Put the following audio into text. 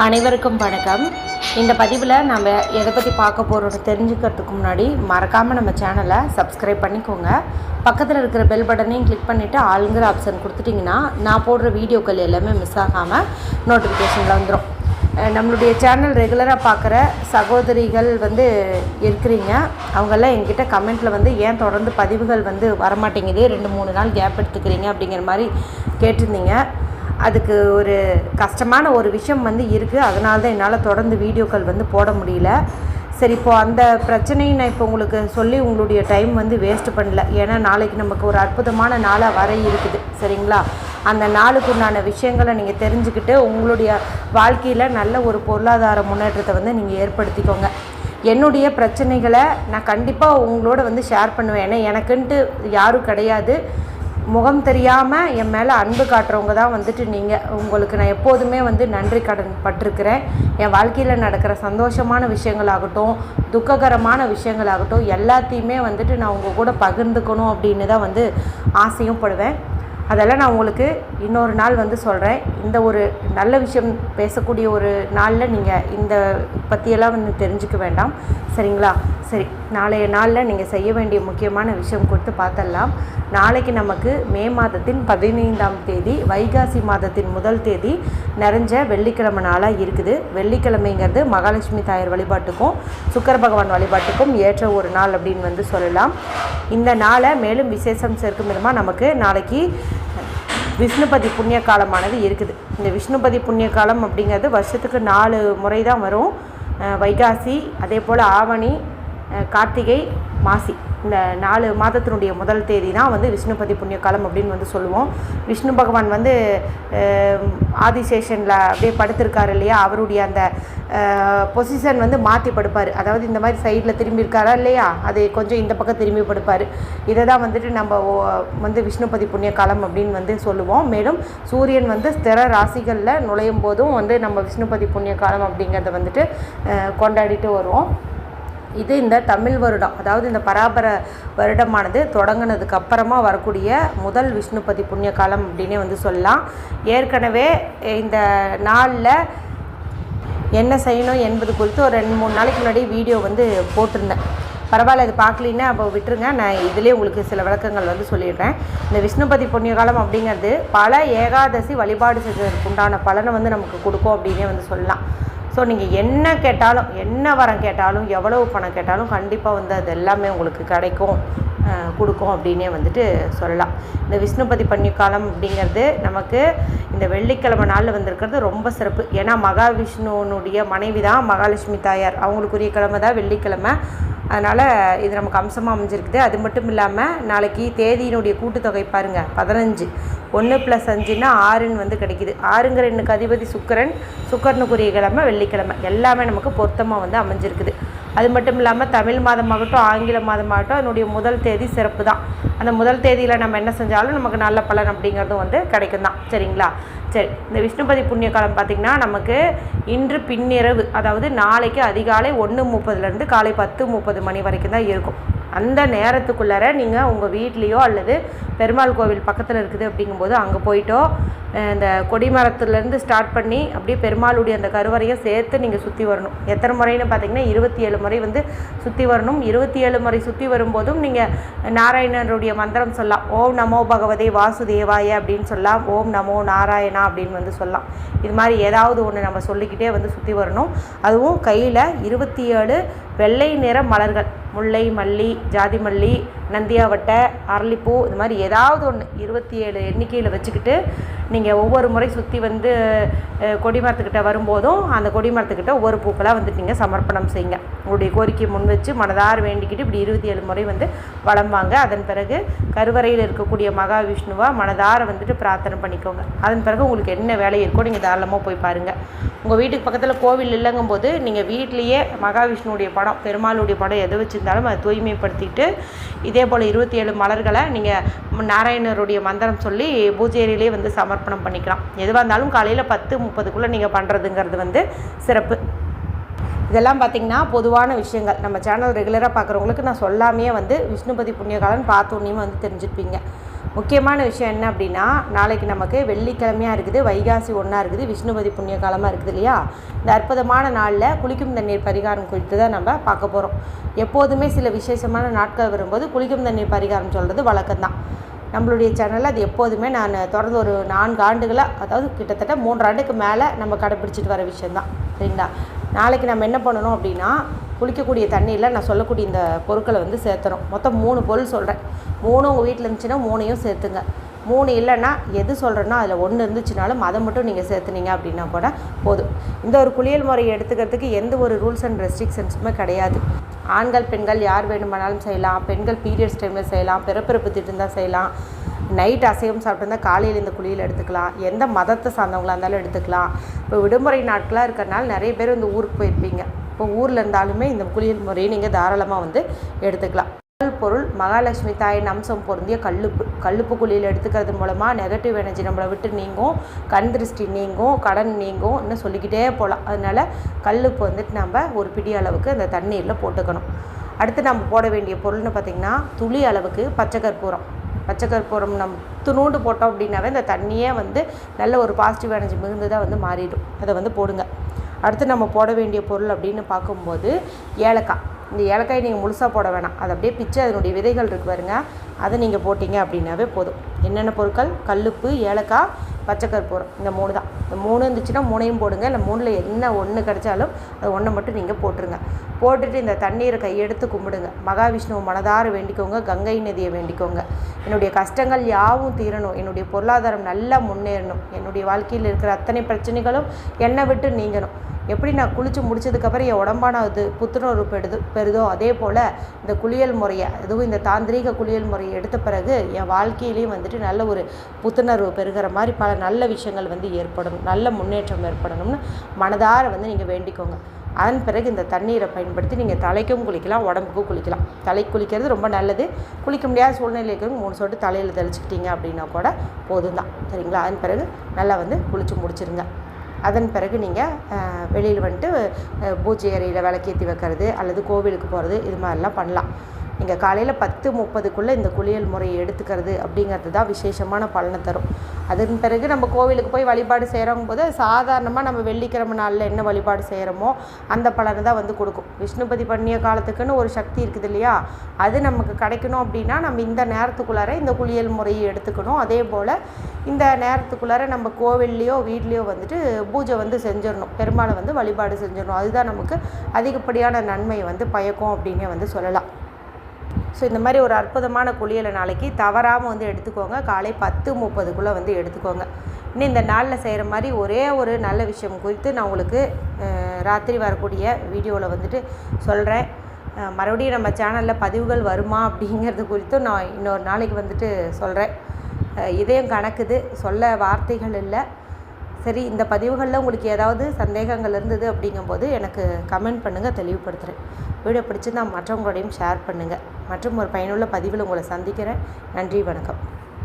அனைவருக்கும் வணக்கம். இந்த பதிவில் நம்ம எதை பற்றி பார்க்க போகிறோன்னு தெரிஞ்சுக்கிறதுக்கு முன்னாடி மறக்காமல் நம்ம சேனலை சப்ஸ்கிரைப் பண்ணிக்கோங்க. பக்கத்தில் இருக்கிற பெல் பட்டனையும் கிளிக் பண்ணிவிட்டு ஆளுங்கிற ஆப்ஷன் கொடுத்துட்டிங்கன்னா நான் போடுற வீடியோக்கள் எல்லாமே மிஸ் ஆகாமல் நோட்டிஃபிகேஷனில் வந்துடும். நம்மளுடைய சேனல் ரெகுலராக பார்க்குற சகோதரிகள் இருக்கிறீங்க. அவங்கெல்லாம் என்கிட்ட கமெண்ட்டில் ஏன் தொடர்ந்து பதிவுகள் வரமாட்டேங்குது, 2-3 நாள் கேப் எடுத்துக்கிறீங்க அப்படிங்கிற மாதிரி கேட்டிருந்தீங்க. அதுக்கு ஒரு கஷ்டமான ஒரு விஷயம் இருக்குது. அதனால தான் என்னால் தொடர்ந்து வீடியோக்கள் போட முடியல. சரி, இப்போது அந்த பிரச்சனையை நான் இப்போ உங்களுக்கு சொல்லி உங்களுடைய டைம் வேஸ்ட் பண்ணல. ஏன்னா நாளைக்கு நமக்கு ஒரு அற்புதமான நாளாக வர இருக்குது, சரிங்களா? அந்த நாளுக்கு உண்டான விஷயங்களை நீங்கள் தெரிஞ்சுக்கிட்டு உங்களுடைய வாழ்க்கையில் நல்ல ஒரு பொருளாதார முன்னேற்றத்தை நீங்கள் ஏற்படுத்திக்கோங்க. என்னுடைய பிரச்சனைகளை நான் கண்டிப்பாக உங்களோட ஷேர் பண்ணுவேன். ஏன்னா எனக்குன்ட்டு யாரும் கிடையாது. முகம் தெரியாமல் என் மேலே அன்பு காட்டுறவங்க தான் நீங்கள். உங்களுக்கு நான் எப்போதுமே நன்றி கடன் பட்டிருக்கிறேன். என் வாழ்க்கையில் நடக்கிற சந்தோஷமான விஷயங்களாகட்டும், துக்ககரமான விஷயங்களாகட்டும், எல்லாத்தையுமே நான் உங்கள் கூட பகிர்ந்துக்கணும் அப்படின்னு தான் ஆசையும் படுவேன். அதெல்லாம் நான் உங்களுக்கு இன்னொரு நாள் சொல்கிறேன். இந்த ஒரு நல்ல விஷயம் பேசக்கூடிய ஒரு நாளில் நீங்கள் இந்த பற்றியெல்லாம் தெரிஞ்சுக்க வேண்டாம், சரிங்களா? சரி, நாளைய நாளில் நீங்கள் செய்ய வேண்டிய முக்கியமான விஷயம் கொடுத்து பார்த்துடலாம். நாளைக்கு நமக்கு மே மாதத்தின் 15ஆம் தேதி, வைகாசி மாதத்தின் 1 தேதி நிறைஞ்ச வெள்ளிக்கிழமை நாளாக இருக்குது. வெள்ளிக்கிழமைங்கிறது மகாலட்சுமி தாயார் வழிபாட்டுக்கும் சுக்கிர பகவான் வழிபாட்டுக்கும் ஏற்ற ஒரு நாள் அப்படின்னு சொல்லலாம். இந்த நாளை மேலும் விசேஷம் சேர்க்கும் விதமாக நமக்கு நாளைக்கு விஷ்ணுபதி புண்ணிய காலமானது இருக்குது. இந்த விஷ்ணுபதி புண்ணிய காலம் அப்படிங்கிறது வருஷத்துக்கு 4 முறை தான் வரும். வைகாசி, அதே போல் ஆவணி, கார்த்திகை, மாசி, இந்த 4 மாதத்தினுடைய 1 தேதி தான் விஷ்ணுபதி புண்ணிய காலம் அப்படின்னு சொல்லுவோம். விஷ்ணு பகவான் ஆதிசேஷனில் அப்படியே படுத்திருக்காரு இல்லையா, அவருடைய அந்த பொசிஷன் மாற்றி படுப்பார். அதாவது இந்த மாதிரி சைடில் திரும்பி இருக்காரா இல்லையா, அது கொஞ்சம் இந்த பக்கம் திரும்பி படுப்பார். இதை தான் நம்ம விஷ்ணுபதி புண்ணிய காலம் அப்படின்னு சொல்லுவோம். மேலும் சூரியன் ஸ்திர ராசிகளில் நுழையும் போதும் நம்ம விஷ்ணுபதி புண்ணிய காலம் அப்படிங்கிறத கொண்டாடிட்டு வருவோம். இது இந்த தமிழ் வருடம், அதாவது இந்த பராபர வருடமானது தொடங்கினதுக்கு அப்புறமா வரக்கூடிய முதல் விஷ்ணுபதி புண்ணிய காலம் அப்படின்னே சொல்லலாம். ஏற்கனவே இந்த நாளில் என்ன செய்யணும் என்பது குறித்து ஒரு 2-3 நாளைக்கு முன்னாடி வீடியோ போட்டிருந்தேன். பரவாயில்ல, அது பார்க்கலின்னா அப்போ விட்டுருங்க. நான் இதிலே உங்களுக்கு சில விளக்கங்கள் சொல்லிடுறேன். இந்த விஷ்ணுபதி புண்ணிய காலம் அப்படிங்கிறது பல ஏகாதசி வழிபாடு செய்வதற்கு உண்டான பலனை நமக்கு கொடுக்கும் அப்படின்னே சொல்லலாம். ஸோ நீங்கள் என்ன கேட்டாலும், என்ன வரம் கேட்டாலும், எவ்வளவு பணம் கேட்டாலும் கண்டிப்பாக அது எல்லாமே உங்களுக்கு கிடைக்கும், கொடுக்கும் அப்படின்னே சொல்லலாம். இந்த விஷ்ணுபதி புண்ணிய காலம் அப்படிங்கிறது நமக்கு இந்த வெள்ளிக்கிழமை நாளில் வந்திருக்கிறது ரொம்ப சிறப்பு. ஏன்னா மகாவிஷ்ணுனுடைய மனைவி தான் மகாலட்சுமி தாயார், அவங்களுக்குரிய கிழமை தான் வெள்ளிக்கிழமை. அதனால் இது நமக்கு அம்சமாக அமைஞ்சிருக்குது. அது மட்டும் இல்லாமல் நாளைக்கு தேதியினுடைய கூட்டுத்தொகை பாருங்கள், 15. 1 + 5ன்னா 6ன்னு கிடைக்கிது. 6ங்கிற எண்ணுக்கு அதிபதி சுக்கிரன், சுக்கிரனுக்குரிய கிழமை வெள்ளிக்கிழமை. எல்லாமே நமக்கு பொருத்தமாக அமைஞ்சிருக்குது. அது மட்டும் இல்லாமல் தமிழ் மாதமாகட்டும் ஆங்கில மாதமாகட்டும் அதனுடைய 1 தேதி சிறப்பு தான். அந்த 1 தேதியில் நம்ம என்ன செஞ்சாலும் நமக்கு நல்ல பலன் அப்படிங்கிறதும் கிடைக்கும் தான், சரிங்களா? சரி, இந்த விஷ்ணுபதி புண்ணிய காலம் பார்த்திங்கன்னா நமக்கு இன்று பின்னிரவு, அதாவது நாளைக்கு அதிகாலை 1:30லேருந்து காலை 10:30 மணி வரைக்கும் தான் இருக்கும். அந்த நேரத்துக்குள்ளார நீங்கள் உங்கள் வீட்லேயோ அல்லது பெருமாள் கோவில் பக்கத்தில் இருக்குது அப்படிங்கும்போது அங்கே போயிட்டோ இந்த கொடிமரத்துலேருந்து ஸ்டார்ட் பண்ணி அப்படியே பெருமாளுடைய அந்த கருவறையை சேர்த்து நீங்கள் சுற்றி வரணும். எத்தனை முறைன்னு பார்த்தீங்கன்னா 27 முறை சுற்றி வரணும். 27 முறை சுற்றி வரும்போதும் நீங்கள் நாராயணருடைய மந்திரம் சொல்லலாம். ஓம் நமோ பகவதே வாசுதேவாய அப்படின்னு சொல்லலாம். ஓம் நமோ நாராயணா அப்படின்னு சொல்லலாம். இது மாதிரி ஏதாவது ஒன்று நம்ம சொல்லிக்கிட்டே சுற்றி வரணும். அதுவும் கையில் 27 வெள்ளை நிற மலர்கள், முல்லை, மல்லி, ஜாதி மல்லி, நந்தியாவட்டை, அரளிப்பூ, இது மாதிரி ஏதாவது ஒன்று 27 எண்ணிக்கையில் வச்சுக்கிட்டு நீங்கள் ஒவ்வொரு முறை சுற்றி கொடிமரத்துக்கிட்ட வரும்போதும் அந்த கொடிமரத்துக்கிட்ட ஒவ்வொரு பூக்களாக நீங்கள் சமர்ப்பணம் செய்யுங்க. உங்களுடைய கோரிக்கை முன் வச்சு மனதார வேண்டிக்கிட்டு இப்படி 27 முறை வலம் வாங்க. அதன் பிறகு கருவறையில் இருக்கக்கூடிய மகாவிஷ்ணுவா மனதார பிரார்த்தனை பண்ணிக்கோங்க. அதன் பிறகு உங்களுக்கு என்ன வேலை இருக்கோ நீங்கள் தாராளமாக போய் பாருங்கள். உங்கள் வீட்டுக்கு பக்கத்தில் கோவில் இல்லைங்கும் போது நீங்கள் வீட்லேயே மகாவிஷ்ணுடைய படம், பெருமாளுடைய படம் எது வச்சுருந்தாலும் அதை தூய்மைப்படுத்திட்டு இதே போல் 27 மலர்களை நீங்கள் நாராயணருடைய மந்திரம் சொல்லி பூஜை அறையிலே சமர்ப்பணம் பண்ணிக்கலாம். எதுவாக இருந்தாலும் காலையில் 10:30க்குள்ளே நீங்கள் பண்ணுறதுங்கிறது சிறப்பு. இதெல்லாம் பார்த்திங்கன்னா பொதுவான விஷயங்கள். நம்ம சேனல் ரெகுலராக பார்க்குறவங்களுக்கு நான் சொல்லாமே விஷ்ணுபதி புண்ணிய காலம் பார்த்தோன்னே தெரிஞ்சுருப்பீங்க. முக்கியமான விஷயம் என்ன அப்படின்னா, நாளைக்கு நமக்கு வெள்ளிக்கிழமையாக இருக்குது, வைகாசி 1 இருக்குது, விஷ்ணுபதி புண்ணிய காலமாக இருக்குது இல்லையா? இந்த அற்புதமான நாளில் குளிக்கும் தண்ணீர் பரிகாரம் குறித்து தான் நம்ம பார்க்க போகிறோம். எப்போதுமே சில விசேஷமான நாட்கள் வரும்போது குளிக்கும் தண்ணீர் பரிகாரம் சொல்கிறது வழக்கம்தான். நம்மளுடைய சேனலில் அது எப்போதுமே நான் தொடர்ந்து ஒரு 4 ஆண்டுகளாக, அதாவது கிட்டத்தட்ட 3 ஆண்டுக்கு மேலே நம்ம கடைப்பிடிச்சிட்டு வர விஷயந்தான். சரிங்களா? நாளைக்கு நம்ம என்ன பண்ணணும் அப்படின்னா, குளிக்கக்கூடிய தண்ணியில் நான் சொல்லக்கூடிய இந்த பொருட்களை வந்து சேர்த்தணும். மொத்தம் 3 பொருள் சொல்கிறேன். 3 உங்கள் வீட்டில் இருந்துச்சுன்னா 3ஐயும் சேர்த்துங்க. 3 இல்லைன்னா எது சொல்கிறேன்னா அதில் 1 இருந்துச்சுனாலும் அதை மட்டும் நீங்கள் சேர்த்துனீங்க அப்படின்னா கூட போதும். இந்த ஒரு குளியல் முறையை எடுத்துக்கிறதுக்கு எந்த ஒரு ரூல்ஸ் அண்ட் ரெஸ்ட்ரிக்ஷன்ஸுமே கிடையாது. ஆண்கள் பெண்கள் யார் வேணுமானாலும் செய்யலாம். பெண்கள் பீரியட்ஸ் டைமில் செய்யலாம், பிறப்பிறப்பு திட்டுந்தான் செய்யலாம், நைட் அசைவம் சாப்பிட்டுருந்தா காலையில் இந்த குளியல் எடுத்துக்கலாம், எந்த மதத்தை சார்ந்தவங்களாக இருந்தாலும் எடுத்துக்கலாம். இப்போ விடுமுறை நாட்களாக இருக்கிறனால நிறைய பேர் இந்த ஊருக்கு போயிருப்பீங்க. இப்போ ஊரில் இருந்தாலுமே இந்த குளியல் முறையை நீங்கள் தாராளமாக வந்து எடுத்துக்கலாம். முதல் பொருள் மகாலட்சுமி தாயின் அம்சம் பொருந்திய கல்லுப்பு குளியல் எடுத்துக்கிறது மூலமாக நெகட்டிவ் எனர்ஜி நம்மளை விட்டு நீங்கும், கண் திருஷ்டி நீங்கும், கடன் நீங்கும், இன்னும் சொல்லிக்கிட்டே போகலாம். அதனால் கல்லுப்பு வந்துட்டு நம்ம ஒரு பிடி அளவுக்கு அந்த தண்ணீரில் போட்டுக்கணும். அடுத்து நம்ம போட வேண்டிய பொருள்னு பார்த்திங்கன்னா, துளி அளவுக்கு பச்சை கற்பூரம் நம்ம துணூண்டு போட்டோம் அப்படின்னாவே இந்த தண்ணியே வந்து நல்ல ஒரு பாசிட்டிவ் எனர்ஜி மிகுந்ததாக வந்து மாறிடும். அதை வந்து போடுங்க. அடுத்து நம்ம போட வேண்டிய பொருள் அப்படின்னு பார்க்கும்போது ஏலக்காய். இந்த ஏலக்காய் நீங்கள் முழுசாக போட வேணாம், அதை அப்படியே பிச்சு அதனுடைய விதைகள் இருக்குது பாருங்க, அதை நீங்கள் போட்டிங்க அப்படின்னாவே போதும். என்னென்ன பொருட்கள்? கல்லுப்பு, ஏலக்காய், பச்சை கற்பூரம். இந்த 3 தான். இந்த 3 இருந்துச்சுன்னா 3ஐயும் போடுங்க. இல்லை 3ல் என்ன 1 கிடைச்சாலும் அது 1 மட்டும் நீங்கள் போட்டுருங்க. போட்டுட்டு இந்த தண்ணீரை கையெடுத்து கும்பிடுங்க. மகாவிஷ்ணுவை மனதார வேண்டிக்கோங்க, கங்கை நதியை வேண்டிக்கோங்க. என்னுடைய கஷ்டங்கள் யாவும் தீரணும், என்னுடைய பொருளாதாரம் நல்லா முன்னேறணும், என்னுடைய வாழ்க்கையில் இருக்கிற அத்தனை பிரச்சனைகளும் என்னை விட்டு நீங்கணும். எப்படி நான் குளித்து முடிச்சதுக்கப்புறம் என் உடம்பானது புத்துணர்வு பெறுதோ அதே போல் இந்த குளியல் முறையை, அதுவும் இந்த தாந்திரீக குளியல் முறையை எடுத்த பிறகு என் வாழ்க்கையிலையும் வந்துட்டு நல்ல ஒரு புத்துணர்வு பெறுகிற மாதிரி பல நல்ல விஷயங்கள் வந்து ஏற்படணும், நல்ல முன்னேற்றம் ஏற்படணும்னு மனதார வந்து நீங்கள் வேண்டிக்கோங்க. அதன் பிறகு இந்த தண்ணீரை பயன்படுத்தி நீங்கள் தலைக்கும் குளிக்கலாம், உடம்புக்கும் குளிக்கலாம். தலை குளிக்கிறது ரொம்ப நல்லது. குளிக்க முடியாத சூழ்நிலை இருக்கிறவங்க 3 சொட்டு தலையில் தெளிச்சுக்கிட்டீங்க அப்படின்னா கூட போதும் தான். சரிங்களா? அதன் பிறகு நல்லா வந்து குளித்து முடிச்சிருங்க. அதன் பிறகு நீங்கள் வெளியில் வந்துட்டு பூஜை அறையில் விளக்கேற்றி வைக்கிறது அல்லது கோவிலுக்கு போகிறது, இது மாதிரிலாம் பண்ணலாம். நீங்கள் காலையில் 10:30க்குள்ளே இந்த குளியல் முறையை எடுத்துக்கிறது அப்படிங்கிறது தான் விசேஷமான பலனை தரும். அதன் பிறகு நம்ம கோவிலுக்கு போய் வழிபாடு செய்கிறோங்கும் போது சாதாரணமாக நம்ம வெள்ளிக்கிழமை நாளில் என்ன வழிபாடு செய்கிறோமோ அந்த பலனை தான் வந்து கொடுக்கும். விஷ்ணுபதி பண்ணிய காலத்துக்குன்னு ஒரு சக்தி இருக்குது இல்லையா? அது நமக்கு கிடைக்கணும் அப்படின்னா நம்ம இந்த நேரத்துக்குள்ளார இந்த குளியல் முறையை எடுத்துக்கணும். அதே போல் இந்த நேரத்துக்குள்ளார நம்ம கோவில்லையோ வீட்லேயோ வந்துட்டு பூஜை வந்து செஞ்சிடணும், பெருமாளை வந்து வழிபாடு செஞ்சிடணும். அதுதான் நமக்கு அதிகப்படியான நன்மையை வந்து பயக்கும் அப்படின்னே வந்து சொல்லலாம். ஸோ இந்த மாதிரி ஒரு அற்புதமான குளியலை நாளைக்கு தவறாமல் வந்து எடுத்துக்கோங்க. காலை 10:30க்குள்ளே வந்து எடுத்துக்கோங்க. இன்னும் இந்த நாளில் செய்கிற மாதிரி ஒரே ஒரு நல்ல விஷயம் குறித்து நான் உங்களுக்கு ராத்திரி வரக்கூடிய வீடியோவில் வந்துட்டு சொல்கிறேன். மறுபடியும் நம்ம சேனலில் பதிவுகள் வருமா அப்படிங்கிறது குறித்தும் நான் இன்னொரு நாளைக்கு வந்துட்டு சொல்கிறேன். இதயம் கணக்குது, சொல்ல வார்த்தைகள் இல்லை. சரி, இந்த பதிவுகளில் உங்களுக்கு ஏதாவது சந்தேகங்கள் இருந்தது அப்படிங்கும்போது எனக்கு கமெண்ட் பண்ணுங்கள், தெளிவுபடுத்துகிறேன். வீடியோ பிடிச்சி நான் மற்றவங்களோடையும் ஷேர் பண்ணுங்கள். மற்றும் ஒரு பயனுள்ள பதிவில் உங்களை சந்திக்கிறேன். நன்றி, வணக்கம்.